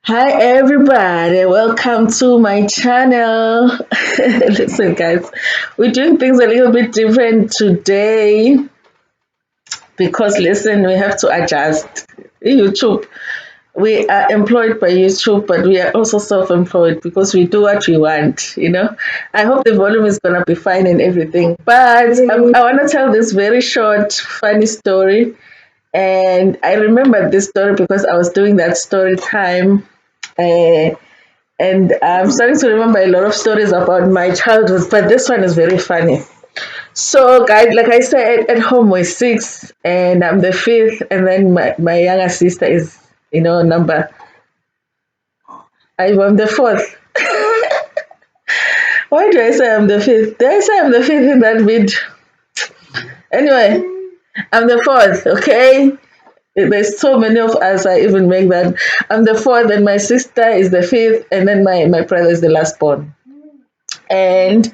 Hi everybody, welcome to my channel. Listen guys, we're doing things a little bit different today because listen, we have to adjust. YouTube, we are employed by YouTube, but we are also self-employed because we do what we want. I hope the volume is gonna be fine and everything. But I wanna tell this very short, funny story. And I remember this story because I was doing that story time. Uh, and I'm starting to remember a lot of stories about my childhood, but this one is very funny. So, guys, like I said, at home we're six, and I'm the fifth, and then my younger sister is, number. I'm the fourth. Why do I say I'm the fifth? Did I say I'm the fifth in that vid? Anyway, I'm the fourth, okay? There's so many of us, I even make that. I'm the fourth, and my sister is the fifth, and then my brother is the last born. And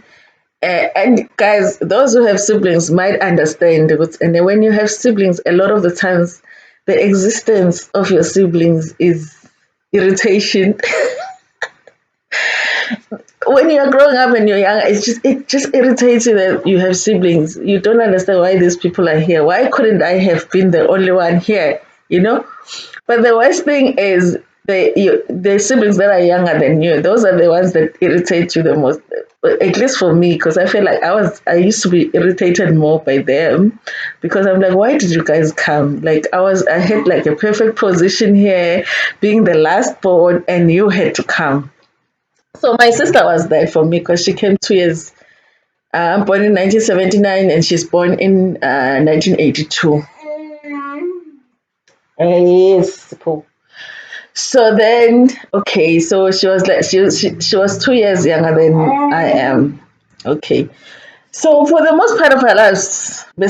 and guys, those who have siblings might understand. And then when you have siblings, a lot of the times, the existence of your siblings is irritation. When you're growing up and you're young, it just irritates you that you have siblings. You don't understand why these people are here. Why couldn't I have been the only one here? You know. But the worst thing is the siblings that are younger than you. Those are the ones that irritate you the most. At least for me, because I feel like I used to be irritated more by them, because I'm like, why did you guys come? Like I had like a perfect position here, being the last born, and you had to come. So my sister was there for me because she came 2 years. I'm born in 1979, and she's born in 1982. Yes, Paul. So then, okay, so she was like she was 2 years younger than I am. Okay, so for the most part of our lives, we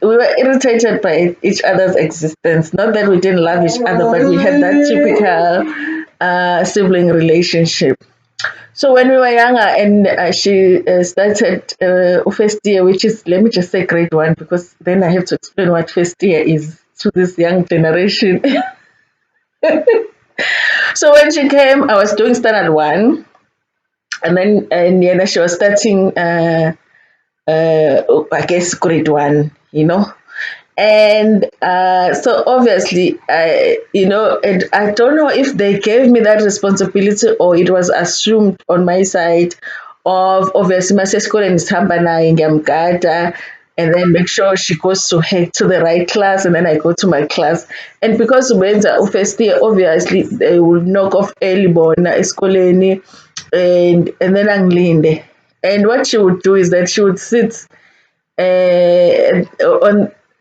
were irritated by each other's existence. Not that we didn't love each other, but we had that typical sibling relationship. So when we were younger, and she started first year, which is, let me just say, grade one, because then I have to explain what first year is to this young generation. So when she came, I was doing standard one, and she was starting, I guess, grade one, and so obviously, and I don't know if they gave me that responsibility or it was assumed on my side of obviously my school and ngiyamgada, and then make sure she goes to the right class, and then I go to my class. And because ubenza first year, obviously they will knock off early bona esikoleni, and then angilinde. And what she would do is that she would sit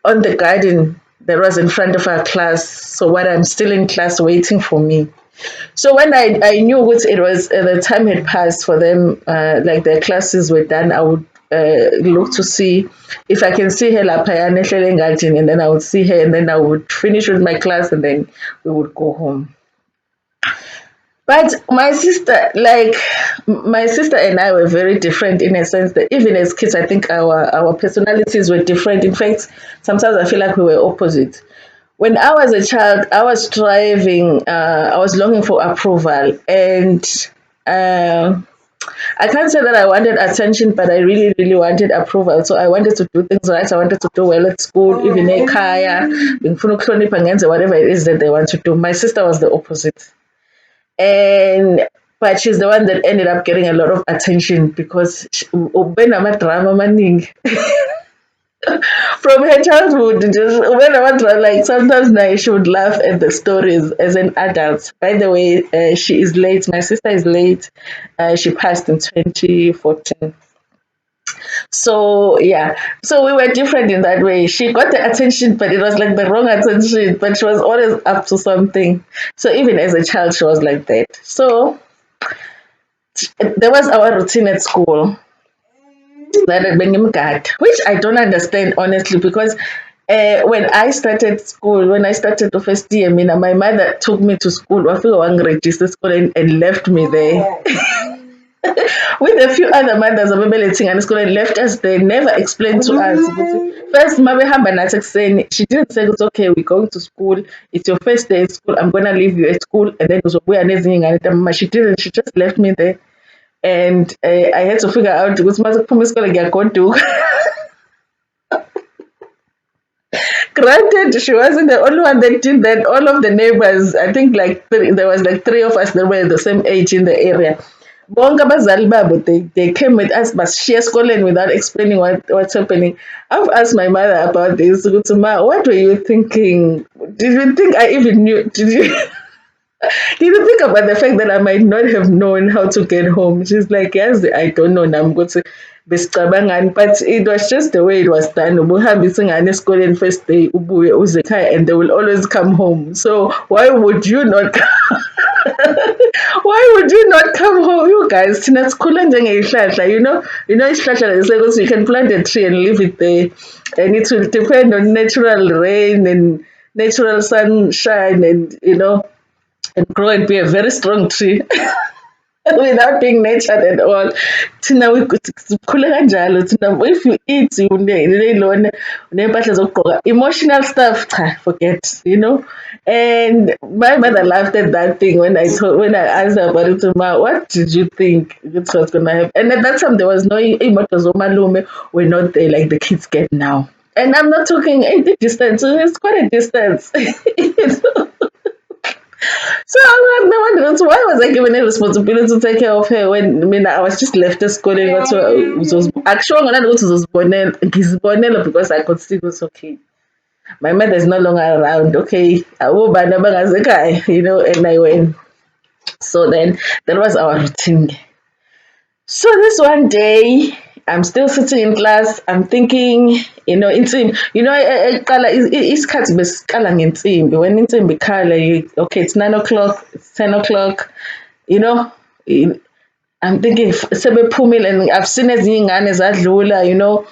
on the garden that was in front of our class. So when I'm still in class waiting for me. So when I knew what it was, the time had passed for them, like their classes were done, I would look to see if I can see her lapayana garden, and then I would see her, and then I would finish with my class, and then we would go home. But my sister and I were very different in a sense that even as kids, I think our personalities were different. In fact, sometimes I feel like we were opposite. When I was a child, I was striving, I was longing for approval, and uh, I can't say that I wanted attention, but I really, really wanted approval. So I wanted to do things right. I wanted to do well at school, even ekhaya, ngifuna ukuhlonipha, ngenze whatever it is that they want to do. My sister was the opposite, and but she's the one that ended up getting a lot of attention because ube drama maning from her childhood. Just drama, like sometimes now she would laugh at the stories as an adult. By the way, she is late. My sister is late. She passed in 2014. So yeah, so we were different in that way. She got the attention, but it was like the wrong attention. But she was always up to something. So even as a child, she was like that. So there was our routine at school that had been guard, which I don't understand honestly, because when I started the first year, my mother took me to school. I feel one register school, and left me there. with a few other mothers ababelethi ngane esikoleni left us. They never explained to us ukuthi first uma behamba nathi ekuseni, she didn't say ukuthi okay, we're going to school, it's your first day at school, I'm gonna leave you at school and then uzobuya nezinye iy'ngane ntambama. She didn't, she just left me there. And I had to figure out ukuthi uma sekuphuma isikole ngiyagoduka. Granted, she wasn't the only one that did that. All of the neighbors, I think like there was like three of us that were the same age in the area. Bonke abazali babo, they came with us bashiya esikoleni without explaining what's happening. I've asked my mother about this. Ukuthi, Ma, what were you thinking? Did you think I even knew? Did you did you think about the fact that I might not have known how to get home? She's like, yes, I don't know. Now I'm going to besicabangani, but it was just the way it was done. Ubuhambisa ingane esikoleni first day, ubuye uze ekhaya, and they will always come home. So why would you not why would you not come home, you guys? Thina sikhule njengey'hlahla, isihlahla lesekuthi you can plant a tree and leave it there, and it will depend on natural rain and natural sunshine, and and grow and be a very strong tree without being nurtured at all. Thina sikhule kanjalo. Thina if you eat uney'mpahla zokugqoka, emotional stuff, cha, forget. And my mother laughed at that thing when I asked her about it. Ma, what did you think this was gonna happen? And at that time there was no imoto zomalume were not there like the kids get now. And I'm not talking the distance, so it's quite a distance. So I'm like, no wonder. So why was I given a responsibility to take care of her when I was just left at school and got to actually I'm gonna go to those Bonella because I could see it was okay. My mother is no longer around. Okay, I will buy the bag as a guy, and I went. So then that was our routine. So this one day, I'm still sitting in class. I'm thinking, insimbi. Eqala isikhathi besiqala ngensimbi. When insimbi ikhala, okay, it's 9 o'clock, it's 10 o'clock. You know, I'm thinking sebephumile, and I've seen ezinye iy'ngane zadlula.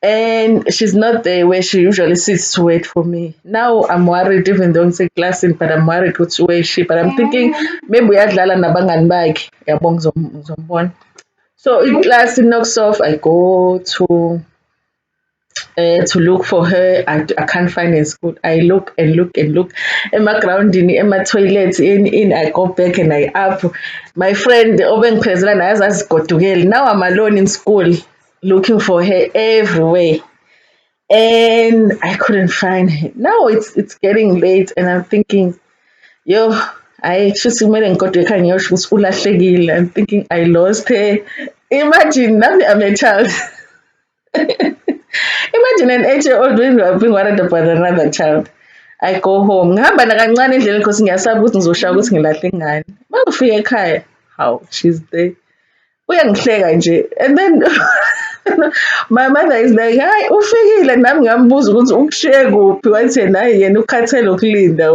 And she's not there where she usually sits to wait for me. Now I'm worried, even though I'm classing, but I'm worried where is she. But I'm thinking maybe uyadlala nabangani bakhe. Yabong uzombona. So in class, it knocks off. I go to look for her. I can't find her in school. I look and look and look. In my ground, in my toilet, in I go back and I up. My friend Oben President has us go together. Now I'm alone in school, looking for her everywhere, and I couldn't find her. Now it's getting late, and I'm thinking, yo, I should see more than got to ulahlekile. I'm thinking I lost her. Imagine now I'm a child. Imagine an 8-year-old being worried about another child. I go home. Ngihamba nakancane endleleni because ngiyasaba ukuthi ngizoshaya ukuthi ngilahle ingane. Uma ngifika ekhaya, how she's there. Uyangihleka nje. And then my mother is like, hayi ufikile, nami ngambuza ukuthi ukushiye kuphi, wathi yena hayi yena ukhathele ukulinda.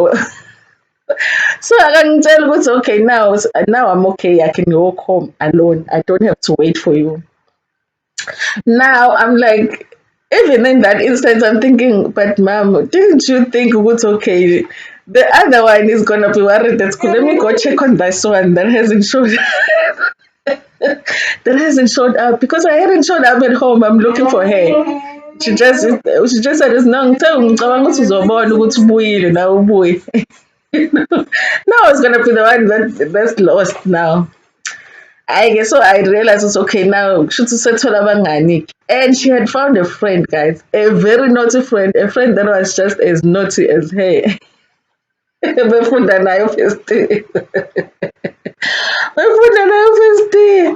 So akangitshela ukuthi okay, now I'm okay, I can walk home alone, I don't have to wait for you. Now I'm like, even in that instance, I'm thinking, but mom, didn't you think it's okay? The other one is gonna be worried at school. Let me go check on this one that hasn't showed that hasn't showed up because I hadn't showed up at home. I'm looking for her. She just said, "No, ngicabanga ukuthi uzobona ukuthi ubuyile na ubuye." Now it's gonna be the one that's lost now. I guess so. I realized it's okay now. Should settle abangani, and she had found a friend, guys, a very naughty friend, a friend that was just as naughty as her. Befunda nayo first day. Befunda nayo first day.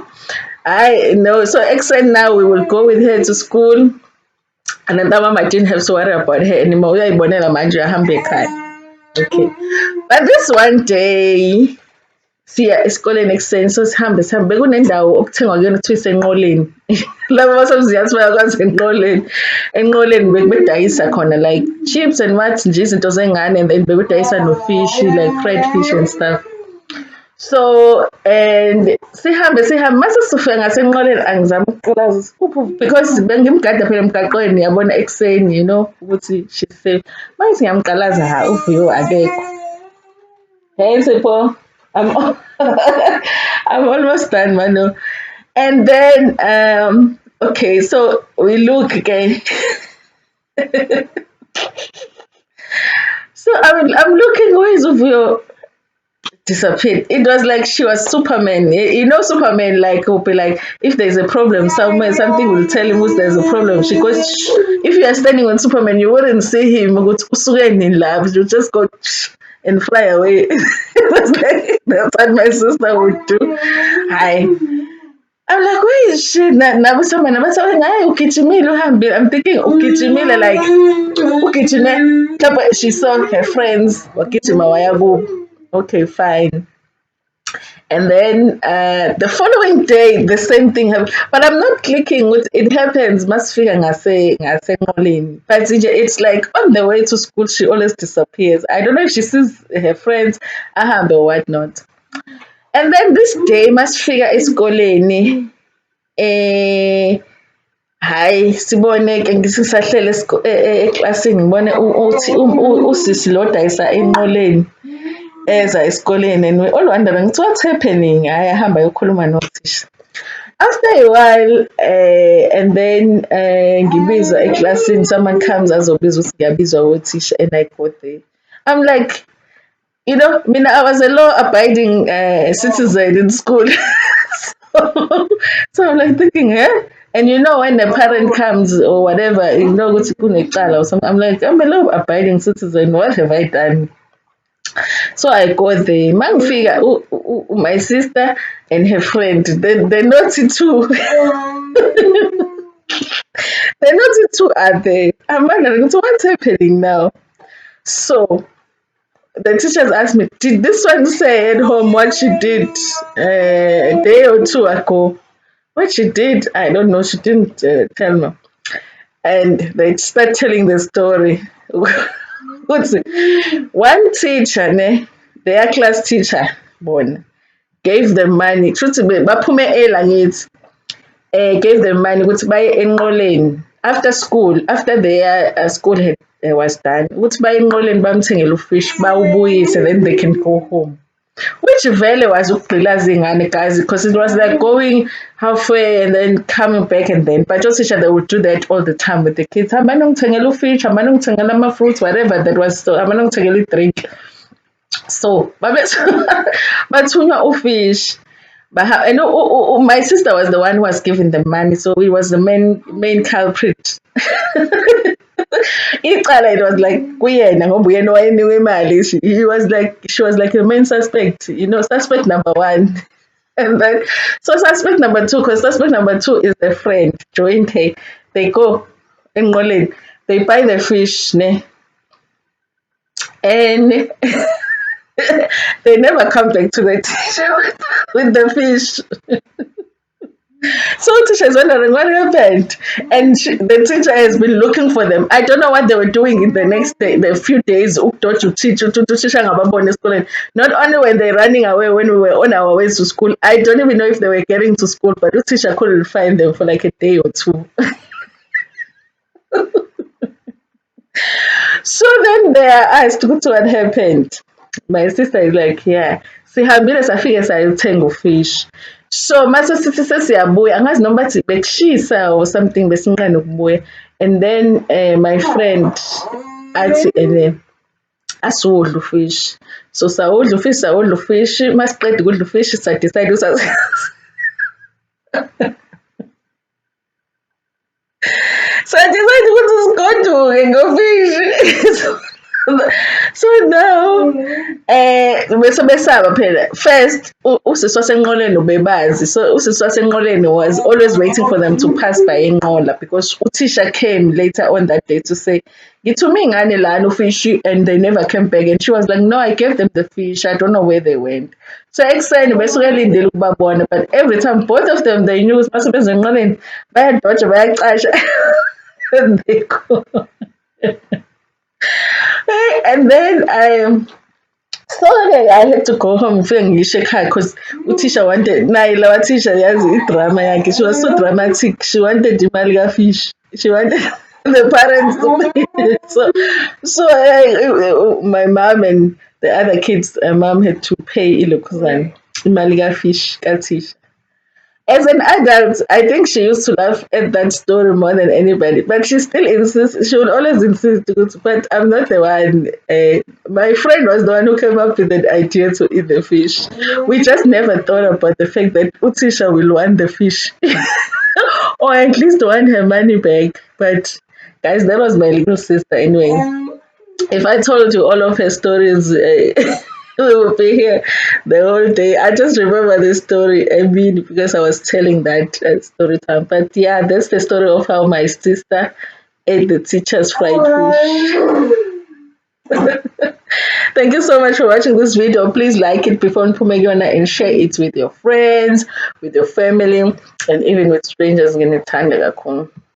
I know. So excited now. We will go with her to school, and then that mama didn't have to worry about her anymore. Uyayibonela manje ahambe ekhaya. Okay, but this one day. Siya esikoleni ekuseni so sihambe kunendawo okuthengwa kuyona kuthiwa isenqoleni. Laba basemziyathi bayakwazi enqoleni bekudayisa khona like chips and what nje izinto zengane, and then bekudayisa nofish like fried fish and stuff. So and sihambe mase sifika ngasenqoleni angizama ukucula because bengimgada phela emgaqweni yabona ekuseni ukuthi she's safe. Manje ngiyamqalaza uvuyo akekho. Hey Sipho. I'm I'm almost done, Manu. And then, okay, so we look again. So I'm looking, ways of your disappeared. It was like she was Superman. You know, Superman like will be like, if there's a problem somewhere, something will tell him there's a problem. She goes, "Shh." If you are standing on Superman, you wouldn't see him. Go to "Usuke in labs." You just go "Shh," and fly away. That's like that's what my sister would do. Hi. I'm like, where is she? Now someone I'm saying, "Hey, ukijimile uhambile." I'm thinking ukijimile like ukijime. But she saw her friends wakijima waya kubo. Okay, fine. And then the following day, the same thing happened. But I'm not clicking with it happens, must figure ngase Nolin. But it's like on the way to school, she always disappears. I don't know if she sees her friends, or whatnot. And then this day, must figure is Goleni. Eh, Hayi sibone ke ngisisahlele eklasini ngibone uthi usisi lo dayisa enqoleni eza esikoleni and we all wondering ukuthi what's happening hayi ahamba ayokhuluma nothisha after a while and then ngibizwa eklasini someone comes azobiza ukuthi ngiyabizwa othisha and I go there I'm like you know mina I was a law abiding citizen in school so I'm like thinking and you know when the parent comes or whatever you know ukuthi kunecala or something I'm like I'm a law abiding citizen what have I done. So I go there. Mangifika, my sister and her friend, they naughty too. They naughty too are there. I'm wondering, so what's happening now? So the teachers asked me, did this one say at home what she did a day or two ago? What she did, I don't know. She didn't tell me. And they start telling the story. What's it? One teacher, their class teacher, born. Gave them money kushuthi baphume early ngithi gave them money ukuthi baye enqoleni after school after their school had, was done ukuthi baye enqoleni bamthengele ufish bawubuyise then they can go home which vele was ukugqilaza iy'ngane guys because it was like going halfway and then coming back and then but your teacher they would do that all the time with the kids hambani ungithengela ufish hambani ungithengela ama-fruits whatever that was so hambani ungithengela i-drink so bathunywa ufish and my sister was the one who was giving the money, so he was the main culprit. Icala it was like kuyena ngoba uyena owayenikwe imali. She was like the main suspect, you know, suspect number one. And then so suspect number two, because suspect number two is a friend, joined her. They go enqoleni, they buy the fish, ne? And they never come back to the teacher with the fish. So teacher is wondering what happened, and the teacher has been looking for them. I don't know what they were doing in the next day, the few days. To teacher ngababona esikoleni. Not only when they running away when we were on our ways to school. I don't even know if they were getting to school, but the teacher couldn't find them for like a day or two. So then they are asked what happened. My sister is like, yeah, sihambile safike sayothenga ufish. So mase sithi sesiyabuya angazi noma bathi bekushisa or something besinqena ukubuya. And then my friend athi asiwudla ufish. So sawudla ufish, masiqeda ukudla ufish sadecide sadecide ukuthi sigoduke ngofish. So now bese besaba phela first usisi wasenqoleni ubebazi so usisi wasenqoleni was always waiting for them to pass by enqola because uthisha came later on that day to say ngithume iy'ngane lana ufish and they never came back and she was like no I gave them the fish I don't know where they went so ekuseni besuke elindele ukubabona but every time both of them they knew ukuthi mase beze enqoleni bayadoja bayacasha and they go. And then so I had to go home ngifike ngisho ekhaya because uthisha wanted naye lawa thisha yazi idrama yakhe she was so dramatic she wanted imali kafish she wanted the parents to pay so my mom and the other kids mom had to pay ilokhuzana imali kafish kathisha As an adult, I think she used to laugh at that story more than anybody, but she still insists, she would always insist to go to, but I'm not the one. My friend was the one who came up with an idea to eat the fish. We just never thought about the fact that Utisha will want the fish, or at least want her money back. But guys, that was my little sister anyway. If I told you all of her stories, we would be here the whole day. I just remember the story, I mean, because I was telling that story time. But yeah, that's the story of how my sister ate the teacher's fried fish. Thank you so much for watching this video. Please like it before Mpumegona and share it with your friends, with your family, and even with strangers.